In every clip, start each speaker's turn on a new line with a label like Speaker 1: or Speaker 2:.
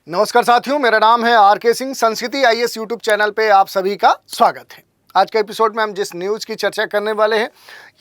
Speaker 1: नमस्कार साथियों, मेरा नाम है आर.के. सिंह। संस्कृति आईएएस यूट्यूब चैनल पे आप सभी का स्वागत है। आज के एपिसोड में हम जिस न्यूज़ की चर्चा करने वाले हैं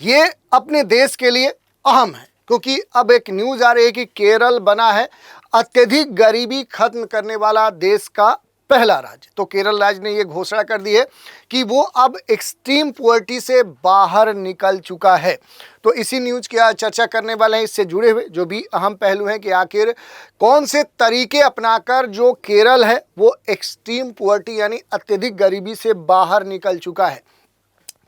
Speaker 1: ये अपने देश के लिए अहम है, क्योंकि अब एक न्यूज़ आ रही है कि केरल बना है अत्यधिक गरीबी खत्म करने वाला देश का पहला राज्य। तो केरल राज्य ने ये घोषणा कर दी है कि वो अब एक्सट्रीम पुअर्टी से बाहर निकल चुका है। तो इसी न्यूज़ की आज चर्चा करने वाले हैं। इससे जुड़े हुए जो भी अहम पहलू हैं कि आखिर कौन से तरीके अपनाकर जो केरल है वो एक्सट्रीम पुअर्टी यानी अत्यधिक गरीबी से बाहर निकल चुका है।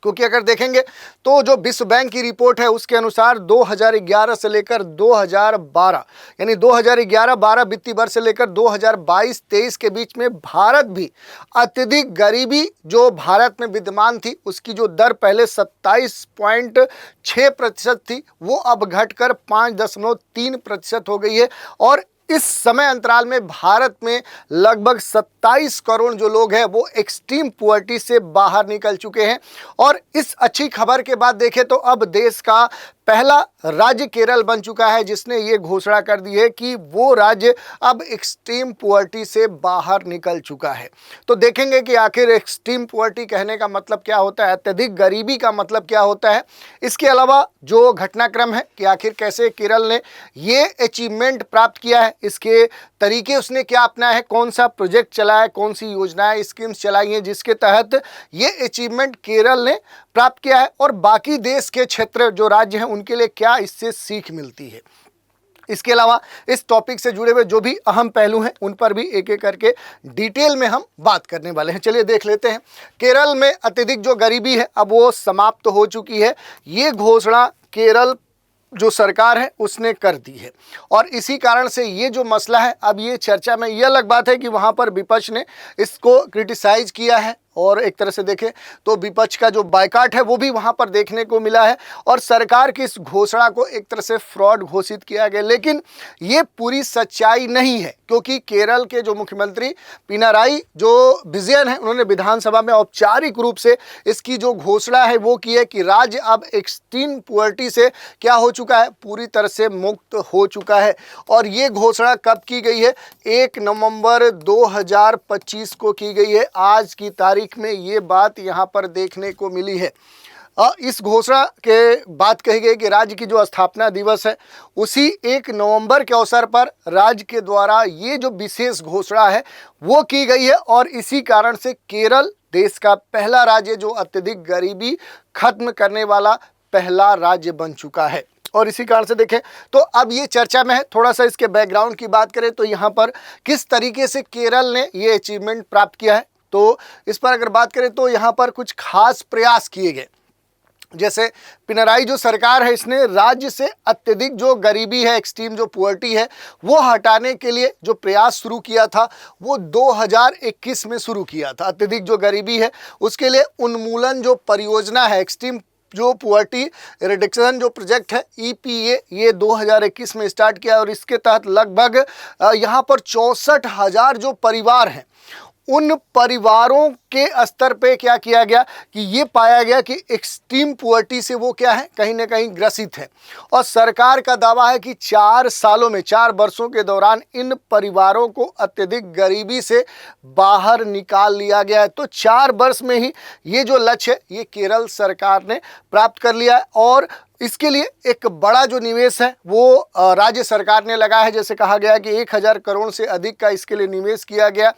Speaker 1: क्योंकि अगर देखेंगे तो जो विश्व बैंक की रिपोर्ट है उसके अनुसार 2011 से लेकर 2012 यानी 2011-12 वित्तीय वर्ष से लेकर 2022-23 के बीच में भारत भी अत्यधिक गरीबी जो भारत में विद्यमान थी उसकी जो दर पहले 27.6% थी वो अब घटकर 5.3% हो गई है। और इस समय अंतराल में भारत में लगभग 27 करोड़ जो लोग हैं वो एक्सट्रीम पुअर्टी से बाहर निकल चुके हैं। और इस अच्छी खबर के बाद देखें तो अब देश का पहला राज्य केरल बन चुका है जिसने ये घोषणा कर दी है कि वो राज्य अब एक्सट्रीम पुअर्टी से बाहर निकल चुका है। तो देखेंगे कि आखिर एक्सट्रीम पुअर्टी कहने का मतलब क्या होता है, अत्यधिक गरीबी का मतलब क्या होता है। इसके अलावा जो घटनाक्रम है कि आखिर कैसे केरल ने ये अचीवमेंट प्राप्त किया है, इसके तरीके उसने क्या अपनाया है, कौन सा प्रोजेक्ट चलाया है, कौन सी योजनाएं स्कीम्स चलाई हैं जिसके तहत ये अचीवमेंट केरल ने प्राप्त किया है, और बाकी देश के क्षेत्र जो राज्य हैं उनके लिए क्या इससे सीख मिलती है। इसके अलावा इस टॉपिक से जुड़े हुए जो भी अहम पहलू हैं उन पर भी एक एक करके डिटेल में हम बात करने वाले हैं। चलिए देख लेते हैं। केरल में अत्यधिक जो गरीबी है अब वो समाप्त हो चुकी है, ये घोषणा केरल जो सरकार है उसने कर दी है। और इसी कारण से ये जो मसला है अब ये चर्चा में, ये अलग बात है कि वहाँ पर विपक्ष ने इसको क्रिटिसाइज किया है और एक तरह से देखें तो विपक्ष का जो बायकॉट है वो भी वहाँ पर देखने को मिला है और सरकार की इस घोषणा को एक तरह से फ्रॉड घोषित किया गया। लेकिन ये पूरी सच्चाई नहीं है, क्योंकि केरल के जो मुख्यमंत्री पिनाराई जो विजयन है उन्होंने विधानसभा में औपचारिक रूप से इसकी जो घोषणा है वो की है कि राज्य अब एक्सट्रीम पुअर्टी से क्या हो चुका है, पूरी तरह से मुक्त हो चुका है। और ये घोषणा कब की गई है, 1 नवंबर 2025 को की गई है। आज की तारीख में ये बात यहाँ पर देखने को मिली है। इस घोषणा के बाद कही गई कि राज्य की जो स्थापना दिवस है उसी 1 नवंबर के अवसर पर राज्य के द्वारा ये जो विशेष घोषणा है वो की गई है। और इसी कारण से केरल देश का पहला राज्य जो अत्यधिक गरीबी खत्म करने वाला पहला राज्य बन चुका है। और इसी कारण से देखें तो अब ये चर्चा में है। थोड़ा सा इसके बैकग्राउंड की बात करें तो यहाँ पर किस तरीके से केरल ने ये अचीवमेंट प्राप्त किया है, तो इस पर अगर बात करें तो यहाँ पर कुछ खास प्रयास किए गए। जैसे पिनाराई जो सरकार है इसने राज्य से अत्यधिक जो गरीबी है, एक्सट्रीम जो पुअर्टी है वो हटाने के लिए जो प्रयास शुरू किया था वो 2021 में शुरू किया था। अत्यधिक जो गरीबी है उसके लिए उन्मूलन जो परियोजना है, एक्सट्रीम जो पुअर्टी रिडक्शन जो प्रोजेक्ट है EPA, ये 2021 में स्टार्ट किया और इसके तहत लगभग यहाँ पर 64,000 जो परिवार हैं उन परिवारों के स्तर पे क्या किया गया कि ये पाया गया कि एक्सट्रीम पुअर्टी से वो क्या है, कहीं ना कहीं ग्रसित है। और सरकार का दावा है कि 4 सालों में, 4 वर्षों के दौरान इन परिवारों को अत्यधिक गरीबी से बाहर निकाल लिया गया है। तो 4 वर्ष में ही ये जो लक्ष्य है ये केरल सरकार ने प्राप्त कर लिया है। और इसके लिए एक बड़ा जो निवेश है वो राज्य सरकार ने लगाया है। जैसे कहा गया कि 1000 करोड़ से अधिक का इसके लिए निवेश किया गया।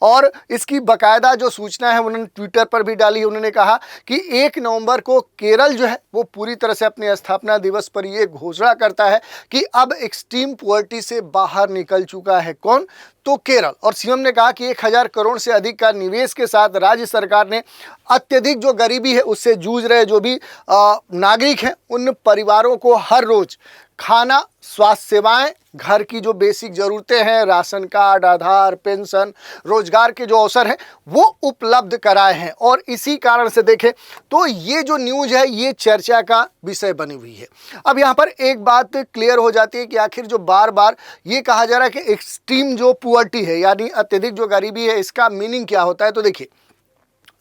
Speaker 1: और इसकी बाकायदा जो सूचना है उन्होंने ट्विटर पर भी डाली। उन्होंने कहा कि 1 नवंबर को केरल जो है वो पूरी तरह से अपने स्थापना दिवस पर ये घोषणा करता है कि अब एक्सट्रीम पुअर्टी से बाहर निकल चुका है। कौन? तो केरल। और सीएम ने कहा कि 1000 करोड़ से अधिक का निवेश के साथ राज्य सरकार ने अत्यधिक जो गरीबी है उससे जूझ रहे जो भी नागरिक हैं उन परिवारों को हर रोज खाना, स्वास्थ्य सेवाएं, घर की जो बेसिक ज़रूरतें हैं, राशन कार्ड, आधार, पेंशन, रोजगार के जो अवसर हैं वो उपलब्ध कराए हैं। और इसी कारण से देखें तो ये जो न्यूज़ है ये चर्चा का विषय बनी हुई है। अब यहाँ पर एक बात क्लियर हो जाती है कि आखिर जो बार बार ये कहा जा रहा है कि एक्सट्रीम जो पुअर्टी है यानी अत्यधिक जो गरीबी है इसका मीनिंग क्या होता है। तो देखिए,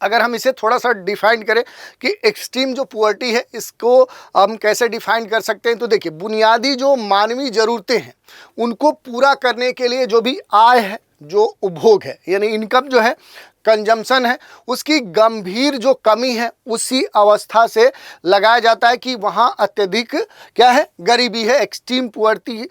Speaker 1: अगर हम इसे थोड़ा सा डिफाइन करें कि एक्सट्रीम जो पुअर्टी है इसको हम कैसे डिफाइन कर सकते हैं, तो देखिए बुनियादी जो मानवीय ज़रूरतें हैं उनको पूरा करने के लिए जो भी आय है जो उपभोग है यानी इनकम जो है, कंजम्पशन है, उसकी गंभीर जो कमी है उसी अवस्था से लगाया जाता है कि वहाँ अत्यधिक क्या है, गरीबी है, एक्सट्रीम पुअर्टी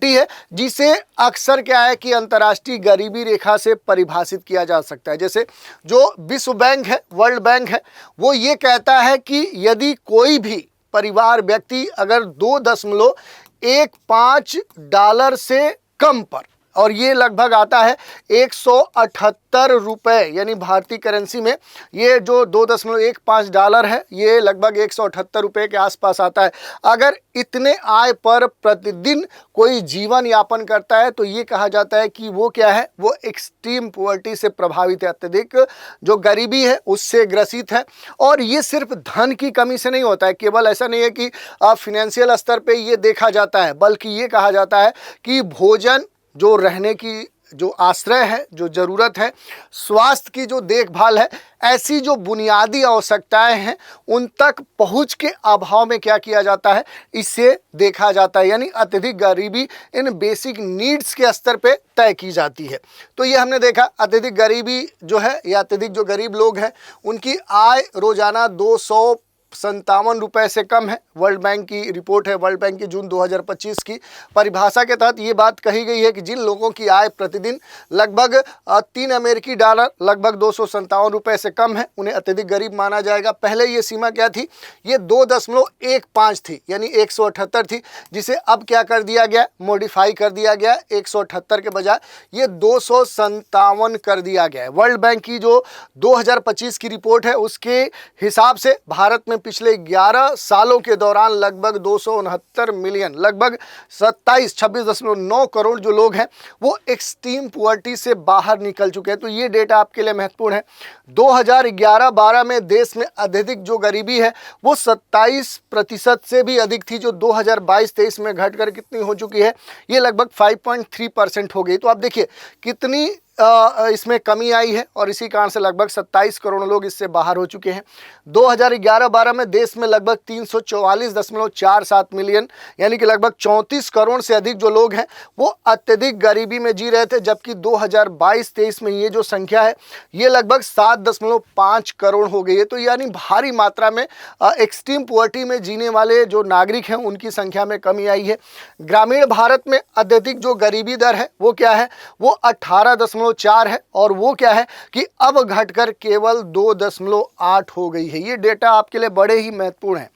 Speaker 1: है, जिसे अक्सर क्या है कि अंतर्राष्ट्रीय गरीबी रेखा से परिभाषित किया जा सकता है। जैसे जो विश्व बैंक है, वर्ल्ड बैंक है, वो ये कहता है कि यदि कोई भी परिवार व्यक्ति अगर $2.15 से कम पर, और ये लगभग आता है 178 रुपये, यानी भारतीय करेंसी में ये जो $2.15 है ये लगभग 178 रुपये के आसपास आता है। अगर इतने आय पर प्रतिदिन कोई जीवन यापन करता है तो ये कहा जाता है कि वो क्या है, वो एक्सट्रीम पुअर्टी से प्रभावित है, अत्यधिक जो गरीबी है उससे ग्रसित है। और ये सिर्फ धन की कमी से नहीं होता है, केवल ऐसा नहीं है कि फिनेंशियल स्तर पे ये देखा जाता है, बल्कि ये कहा जाता है कि भोजन, जो रहने की जो आश्रय है, जो ज़रूरत है, स्वास्थ्य की जो देखभाल है, ऐसी जो बुनियादी आवश्यकताएं हैं उन तक पहुंच के अभाव में क्या किया जाता है, इससे देखा जाता है। यानी अत्यधिक गरीबी इन बेसिक नीड्स के स्तर पे तय की जाती है। तो ये हमने देखा अत्यधिक गरीबी जो है या अत्यधिक जो गरीब लोग हैं उनकी आय रोजाना 257 रुपये से कम है। वर्ल्ड बैंक की रिपोर्ट है, वर्ल्ड बैंक की जून 2025 की परिभाषा के तहत ये बात कही गई है कि जिन लोगों की आय प्रतिदिन लगभग $3 लगभग 257 रुपये से कम है उन्हें अत्यधिक गरीब माना जाएगा। पहले ये सीमा क्या थी, ये 2.15 थी, यानी 178 थी, जिसे अब क्या कर दिया गया, मॉडिफाई कर दिया गया, 178 के बजाय ये 257 कर दिया गया है। वर्ल्ड बैंक की जो 2025 की रिपोर्ट है उसके हिसाब से भारत में पिछले 11 सालों के दौरान लगभग 269 मिलियन, लगभग 26.9 करोड़ जो लोग हैं वो एक्सट्रीम पुअर्टी से बाहर निकल चुके हैं। तो ये डेटा आपके लिए महत्वपूर्ण है। 2011-12 में देश में अत्यधिक जो गरीबी है वो 27% से भी अधिक थी, जो 2022-23 में घटकर कितनी हो चुकी है, ये लगभग 5.3% हो गई। तो आप देखिए कितनी इसमें कमी आई है और इसी कारण से लगभग 27 करोड़ लोग इससे बाहर हो चुके हैं। 2011-12 में देश में लगभग 344.47 मिलियन, यानी कि लगभग 34 करोड़ से अधिक जो लोग हैं वो अत्यधिक गरीबी में जी रहे थे, जबकि 2022-23 में ये जो संख्या है ये लगभग 7.5 करोड़ हो गई है। तो यानी भारी मात्रा में एक्सट्रीम पुअर्टी में जीने वाले जो नागरिक हैं उनकी संख्या में कमी आई है। ग्रामीण भारत में अत्यधिक जो गरीबी दर है वो क्या है, वो 18.4 है, और वो क्या है कि अब घटकर केवल 2.8 हो गई है। ये डेटा आपके लिए बड़े ही महत्वपूर्ण है।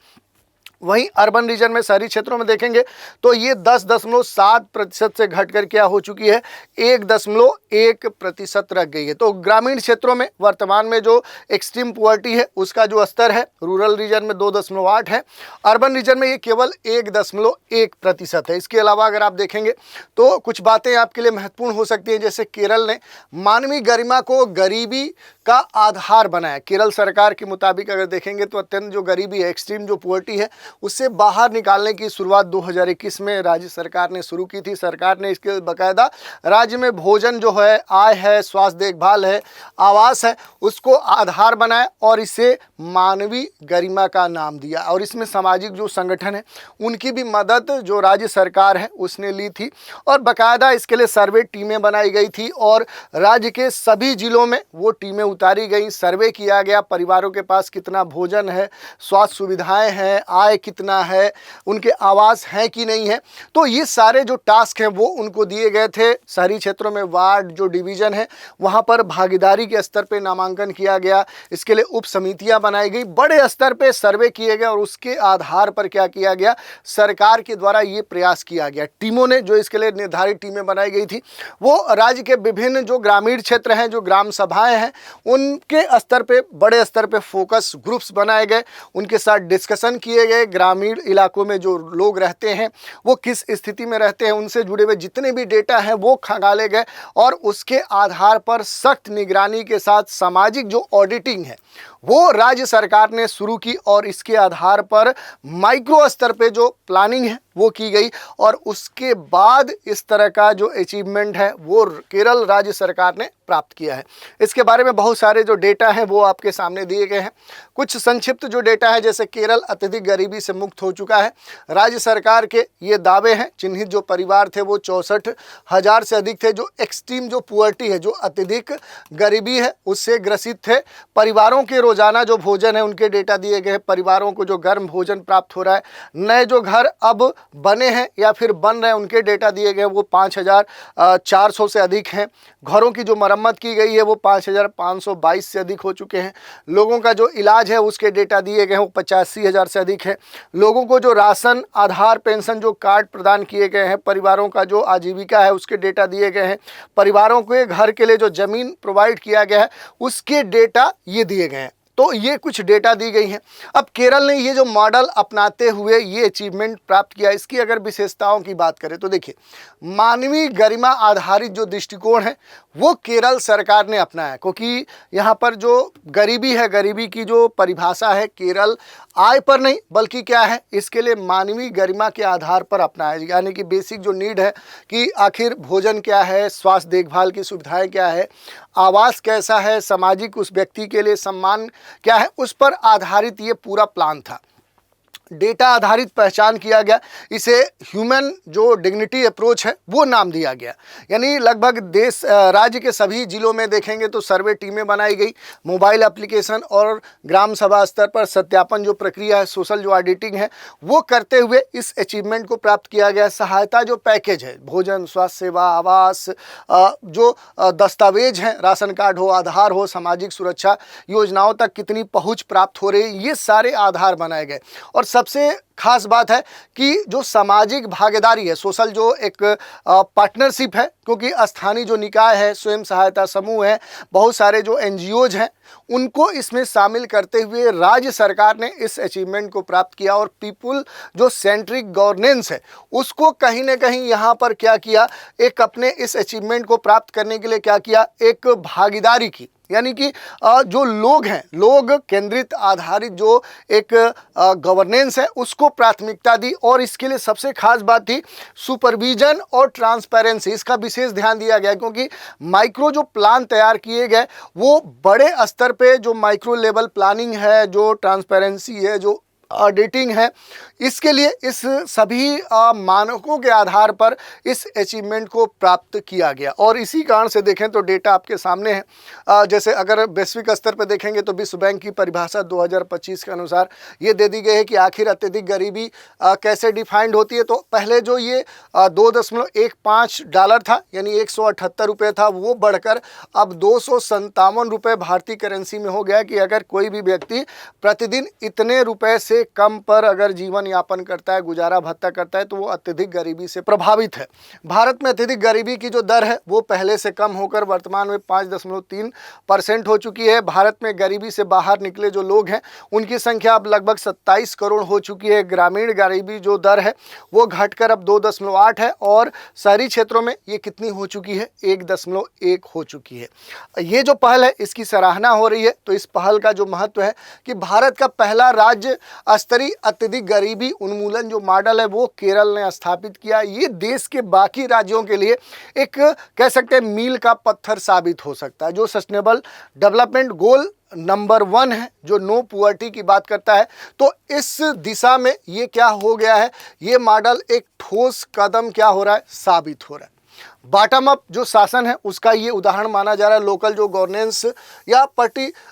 Speaker 1: वहीं अर्बन रीजन में, शहरी क्षेत्रों में देखेंगे तो ये 10.7% से घटकर क्या हो चुकी है, 1.1% रह गई है। तो ग्रामीण क्षेत्रों में वर्तमान में जो एक्सट्रीम पुअर्टी है उसका जो स्तर है रूरल रीजन में 2.8 है, अर्बन रीजन में ये केवल 1.1% है। इसके अलावा अगर आप देखेंगे तो कुछ बातें आपके लिए महत्वपूर्ण हो सकती हैं, जैसे केरल ने मानवीय गरिमा को गरीबी का आधार बनाया। केरल सरकार के मुताबिक अगर देखेंगे तो अत्यंत जो गरीबी है, एक्सट्रीम जो पुअर्टी है, उससे बाहर निकालने की शुरुआत 2021 में राज्य सरकार ने शुरू की थी। सरकार ने इसके बाकायदा राज्य में भोजन जो है, आय है, स्वास्थ्य देखभाल है, आवास है, उसको आधार बनाया और इसे मानवीय गरिमा का नाम दिया। और इसमें सामाजिक जो संगठन है उनकी भी मदद जो राज्य सरकार है उसने ली थी, और बाकायदा इसके लिए सर्वे टीमें बनाई गई थी और राज्य के सभी जिलों में वो टीमें उतारी गई। सर्वे किया गया, परिवारों के पास कितना भोजन है, स्वास्थ्य सुविधाएं हैं, आय कितना है, उनके आवास हैं कि नहीं है। तो ये सारे जो टास्क हैं वो उनको दिए गए थे। शहरी क्षेत्रों में वार्ड जो डिवीज़न है वहाँ पर भागीदारी के स्तर पे नामांकन किया गया, इसके लिए उप समितियाँ बनाई गई, बड़े स्तर पे सर्वे किए गए और उसके आधार पर क्या किया गया, सरकार के द्वारा ये प्रयास किया गया। टीमों ने जो इसके लिए निर्धारित टीमें बनाई गई थी वो राज्य के विभिन्न जो ग्रामीण क्षेत्र हैं, जो ग्राम सभाएँ हैं, उनके स्तर पे, बड़े स्तर पे फोकस ग्रुप्स बनाए गए, उनके साथ डिस्कशन किए गए। ग्रामीण इलाकों में जो लोग रहते हैं वो किस स्थिति में रहते हैं, उनसे जुड़े हुए जितने भी डेटा हैं वो खंगाले गए और उसके आधार पर सख्त निगरानी के साथ सामाजिक जो ऑडिटिंग है वो राज्य सरकार ने शुरू की और इसके आधार पर माइक्रो स्तर पे जो प्लानिंग है वो की गई और उसके बाद इस तरह का जो अचीवमेंट है वो केरल राज्य सरकार ने प्राप्त किया है। इसके बारे में बहुत सारे जो डेटा हैं वो आपके सामने दिए गए हैं। कुछ संक्षिप्त जो डेटा है, जैसे केरल अत्यधिक गरीबी से मुक्त हो चुका है। राज्य सरकार के ये दावे हैं। चिन्हित जो परिवार थे वो 64,000 से अधिक थे, जो एक्सट्रीम जो पुअर्टी है, जो अत्यधिक गरीबी है उससे ग्रसित थे। परिवारों के रोजाना जो भोजन है उनके डेटा दिए गए हैं। परिवारों को जो गर्म भोजन प्राप्त हो रहा है, नए जो घर अब बने हैं या फिर बन रहे हैं उनके डेटा दिए गए वो 5,400 से अधिक हैं। घरों की जो मरम्मत की गई है वो 5,522 से अधिक हो चुके हैं। लोगों का जो इलाज है उसके डेटा दिए गए हैं वो 85,000 से अधिक है। लोगों को जो राशन, आधार, पेंशन जो कार्ड प्रदान किए गए हैं, परिवारों का जो आजीविका है उसके डेटा दिए गए हैं। परिवारों के घर के लिए जो ज़मीन प्रोवाइड किया गया है उसके डेटा ये दिए गए हैं। तो ये कुछ डेटा दी गई हैं। अब केरल ने ये जो मॉडल अपनाते हुए ये अचीवमेंट प्राप्त किया, इसकी अगर विशेषताओं की बात करें तो देखिए, मानवीय गरिमा आधारित जो दृष्टिकोण है वो केरल सरकार ने अपनाया, क्योंकि यहाँ पर जो गरीबी है, गरीबी की जो परिभाषा है केरल आय पर नहीं बल्कि क्या है, इसके लिए मानवीय गरिमा के आधार पर अपनाया, यानी कि बेसिक जो नीड है कि आखिर भोजन क्या है, स्वास्थ्य देखभाल की सुविधाएं क्या है, आवास कैसा है, सामाजिक उस व्यक्ति के लिए सम्मान क्या है, उस पर आधारित ये पूरा प्लान था। डेटा आधारित पहचान किया गया, इसे ह्यूमन जो डिग्निटी अप्रोच है वो नाम दिया गया। यानी लगभग राज्य के सभी जिलों में देखेंगे तो सर्वे टीमें बनाई गई, मोबाइल एप्लीकेशन और ग्राम सभा स्तर पर सत्यापन जो प्रक्रिया है, सोशल जो ऑडिटिंग है वो करते हुए इस अचीवमेंट को प्राप्त किया गया। सहायता जो पैकेज है, भोजन, स्वास्थ्य सेवा, आवास, जो दस्तावेज हैं, राशन कार्ड हो, आधार हो, सामाजिक सुरक्षा योजनाओं तक कितनी पहुँच प्राप्त हो रही है, ये सारे आधार बनाए गए। और सबसे खास बात है कि जो सामाजिक भागीदारी है, सोशल जो एक पार्टनरशिप है, क्योंकि स्थानीय जो निकाय है, स्वयं सहायता समूह है, बहुत सारे जो एनजीओज हैं, उनको इसमें शामिल करते हुए राज्य सरकार ने इस अचीवमेंट को प्राप्त किया। और पीपुल जो सेंट्रिक गवर्नेंस है उसको कहीं ना कहीं यहाँ पर क्या किया, एक अपने इस अचीवमेंट को प्राप्त करने के लिए क्या किया, एक भागीदारी की, यानी कि जो लोग हैं, लोग केंद्रित आधारित जो एक गवर्नेंस है उसको प्राथमिकता दी। और इसके लिए सबसे खास बात थी सुपरविजन और ट्रांसपेरेंसी, इसका विशेष ध्यान दिया गया, क्योंकि माइक्रो जो प्लान तैयार किए गए वो बड़े स्तर पे जो माइक्रो लेवल प्लानिंग है, जो ट्रांसपेरेंसी है, जो ऑडिटिंग है, इसके लिए इस सभी मानकों के आधार पर इस अचीवमेंट को प्राप्त किया गया। और इसी कारण से देखें तो डेटा आपके सामने है। जैसे अगर वैश्विक स्तर पर देखेंगे तो विश्व बैंक की परिभाषा 2025 के अनुसार ये दे दी गई है कि आखिर अत्यधिक गरीबी कैसे डिफाइंड होती है। तो पहले जो ये $2.15 था, यानी 178 रुपये था, वो बढ़कर अब 257 रुपये भारतीय करेंसी में हो गया कि अगर कोई भी व्यक्ति प्रतिदिन इतने रुपए से कम पर अगर जीवन यापन करता है, गुजारा भत्ता करता है, तो वो अत्यधिक गरीबी से प्रभावित है। भारत में अत्यधिक गरीबी की जो दर है वो पहले से कम होकर वर्तमान में 5.3% हो चुकी है। भारत में गरीबी से बाहर निकले जो लोग हैं उनकी संख्या अब लगभग 27 करोड़ हो चुकी है। ग्रामीण गरीबी जो दर है वो घटकर अब 2.8 है और शहरी क्षेत्रों में ये कितनी हो चुकी है, 1.1 हो चुकी है। ये जो पहल है इसकी सराहना हो रही है। तो इस पहल का जो महत्व है कि भारत का पहला राज्य स्तरीय अत्यधिक गरीबी उन्मूलन जो मॉडल है वो केरल ने स्थापित किया। ये देश के बाकी राज्यों के लिए एक कह सकते हैं मील का पत्थर साबित हो सकता है। जो सस्टेनेबल डेवलपमेंट गोल नंबर 1 है, जो नो पुअर्टी की बात करता है, तो इस दिशा में ये क्या हो गया है, ये मॉडल एक ठोस कदम क्या हो रहा है, साबित हो रहा है। बॉटम अप जो शासन है उसका ये उदाहरण माना जा रहा है। लोकल जो गवर्नेंस या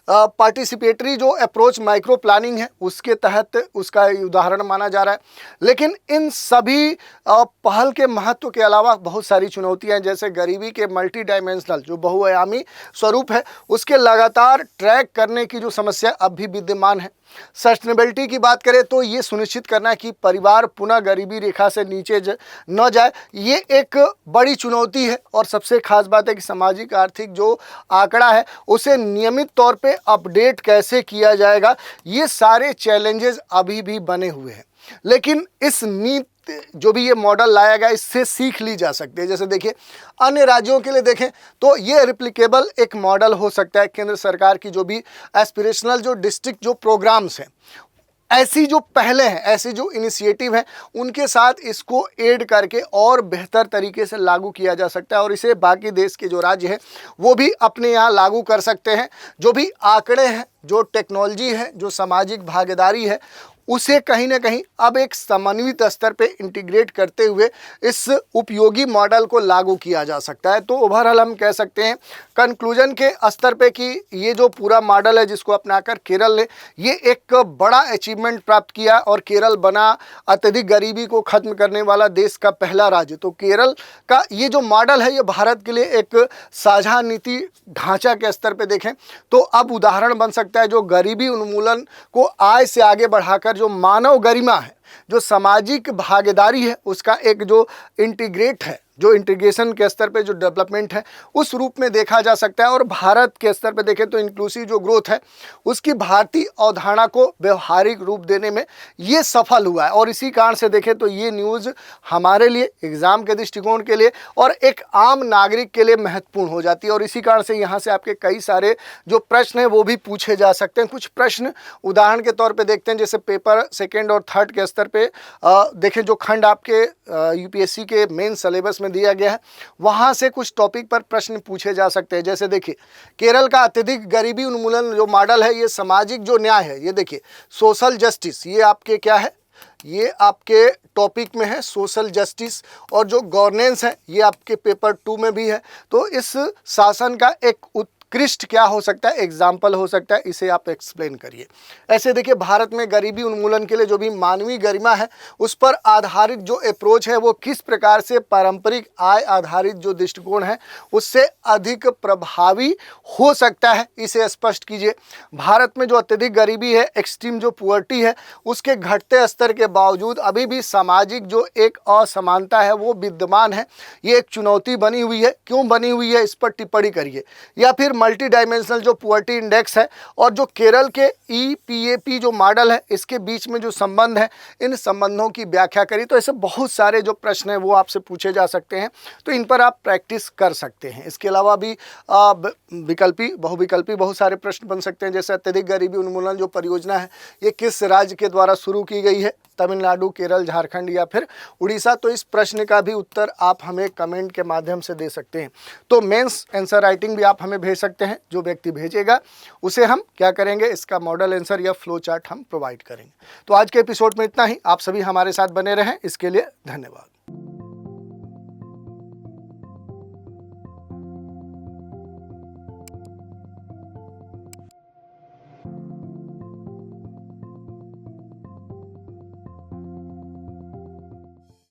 Speaker 1: पार्टिसिपेटरी जो अप्रोच माइक्रो प्लानिंग है उसके तहत उसका उदाहरण माना जा रहा है। लेकिन इन सभी पहल के महत्व के अलावा बहुत सारी चुनौतियां हैं, जैसे गरीबी के मल्टी डायमेंशनल जो बहुआयामी स्वरूप है उसके लगातार ट्रैक करने की जो समस्या अब भी विद्यमान है। सस्टेनेबिलिटी की बात करें तो ये सुनिश्चित करना कि परिवार पुनः गरीबी रेखा से नीचे न जाए, ये एक बड़ी चुनौती है। और सबसे खास बात है कि सामाजिक आर्थिक जो आंकड़ा है उसे नियमित तौर पे अपडेट कैसे किया जाएगा, ये सारे चैलेंजेस अभी भी बने हुए हैं। लेकिन जो भी ये मॉडल लाया गया इससे सीख ली जा सकती है। जैसे देखिए अन्य राज्यों के लिए देखें तो ये रिप्लिकेबल एक मॉडल हो सकता है। केंद्र सरकार की जो भी एस्पिरेशनल जो डिस्ट्रिक्ट जो प्रोग्राम्स हैं, ऐसी जो पहले हैं, ऐसी जो इनिशिएटिव हैं, उनके साथ इसको ऐड करके और बेहतर तरीके से लागू किया जा सकता है और इसे बाकी देश के जो राज्य हैं वो भी अपने यहाँ लागू कर सकते हैं। जो भी आंकड़े हैं, जो टेक्नोलॉजी है, जो सामाजिक भागीदारी है, उसे कहीं ना कहीं अब एक समन्वित स्तर पे इंटीग्रेट करते हुए इस उपयोगी मॉडल को लागू किया जा सकता है। तो ओवरऑल हम कह सकते हैं कंक्लूजन के स्तर पे कि ये जो पूरा मॉडल है जिसको अपनाकर केरल ने ये एक बड़ा अचीवमेंट प्राप्त किया और केरल बना अत्यधिक गरीबी को खत्म करने वाला देश का पहला राज्य। तो केरल का ये जो मॉडल है ये भारत के लिए एक साझा नीति ढांचा के स्तर पे देखें तो अब उदाहरण बन सकता है, जो गरीबी उन्मूलन को आय से आगे बढ़ाकर जो मानव गरिमा है, जो सामाजिक भागीदारी है, उसका एक जो इंटीग्रेट है, जो इंटीग्रेशन के स्तर पे जो डेवलपमेंट है उस रूप में देखा जा सकता है। और भारत के स्तर पे देखें तो इंक्लूसिव जो ग्रोथ है उसकी भारतीय अवधारणा को व्यवहारिक रूप देने में ये सफल हुआ है। और इसी कारण से देखें तो ये न्यूज़ हमारे लिए एग्ज़ाम के दृष्टिकोण के लिए और एक आम नागरिक के लिए महत्वपूर्ण हो जाती है। और इसी कारण से यहाँ से आपके कई सारे जो प्रश्न हैं वो भी पूछे जा सकते हैं। कुछ प्रश्न उदाहरण के तौर पर देखते हैं, जैसे पेपर सेकेंड और थर्ड के स्तर पर देखें जो खंड आपके यूपीएससी के मेन सिलेबस में दिया गया है वहां से कुछ टॉपिक पर प्रश्न पूछे जा सकते हैं। जैसे देखिए केरल का अत्यधिक गरीबी उन्मूलन जो मॉडल है ये सामाजिक जो न्याय है, ये देखिए सोशल जस्टिस, ये आपके क्या है, ये आपके टॉपिक में है सोशल जस्टिस। और जो गवर्नेंस है ये आपके पेपर 2 में भी है। तो इस शासन का एक उत्कृष्ट क्या हो सकता है, एग्जाम्पल हो सकता है, इसे आप एक्सप्लेन करिए। ऐसे देखिए भारत में गरीबी उन्मूलन के लिए जो भी मानवीय गरिमा है उस पर आधारित जो अप्रोच है वो किस प्रकार से पारंपरिक आय आधारित जो दृष्टिकोण है उससे अधिक प्रभावी हो सकता है, इसे स्पष्ट कीजिए। भारत में जो अत्यधिक गरीबी है, एक्सट्रीम जो पुअर्टी है, उसके घटते स्तर के बावजूद अभी भी सामाजिक जो एक असमानता है वो विद्यमान है। ये एक चुनौती बनी हुई है, क्यों बनी हुई है इस पर टिप्पणी करिए। या फिर मल्टी डायमेंशनल जो पुअर्टी इंडेक्स है और जो केरल के ईपीएपी जो मॉडल है इसके बीच में जो संबंध है, इन संबंधों की व्याख्या करिए। तो ऐसे बहुत सारे जो प्रश्न हैं वो आपसे पूछे जा सकते हैं, तो इन पर आप प्रैक्टिस कर सकते हैं। इसके अलावा भी विकल्पी बहुविकल्पी बहुत सारे प्रश्न बन सकते हैं। जैसे अत्यधिक गरीबी उन्मूलन जो परियोजना है ये किस राज्य के द्वारा शुरू की गई है, तमिलनाडु, केरल, झारखंड या फिर उड़ीसा। तो इस प्रश्न का भी उत्तर आप हमें कमेंट के माध्यम से दे सकते हैं। तो मेंस आंसर राइटिंग भी आप हमें भेज सकते हैं। जो व्यक्ति भेजेगा उसे हम क्या करेंगे, इसका मॉडल आंसर या फ्लो चार्ट हम प्रोवाइड करेंगे। तो आज के एपिसोड में इतना ही। आप सभी हमारे साथ बने रहें, इसके लिए धन्यवाद।